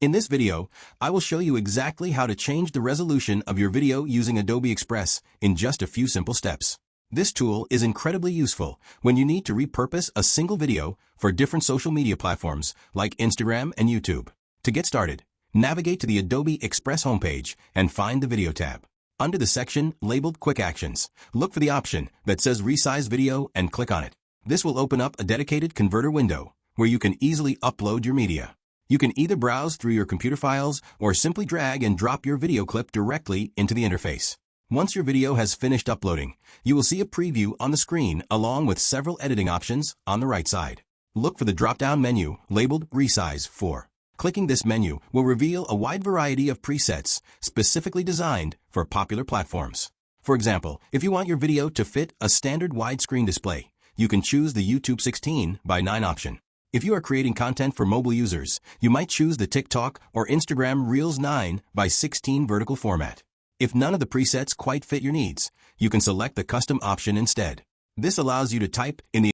In this video, I will show you exactly how to change the resolution of your video using Adobe Express in just a few simple steps. This tool is incredibly useful when you need to repurpose a single video for different social media platforms like Instagram and YouTube. To get started, navigate to the Adobe Express homepage and find the Video tab. Under the section labeled Quick Actions, look for the option that says Resize Video and click on it. This will open up a dedicated converter window where you can easily upload your media. You can either browse through your computer files or simply drag and drop your video clip directly into the interface. Once your video has finished uploading, you will see a preview on the screen along with several editing options on the right side. Look for the drop-down menu labeled Resize 4. Clicking this menu will reveal a wide variety of presets specifically designed for popular platforms. For example, if you want your video to fit a standard widescreen display, you can choose the YouTube 16:9 option. If you are creating content for mobile users, you might choose the TikTok or Instagram Reels 9:16 vertical format. If none of the presets quite fit your needs, you can select the custom option instead. This allows you to type in the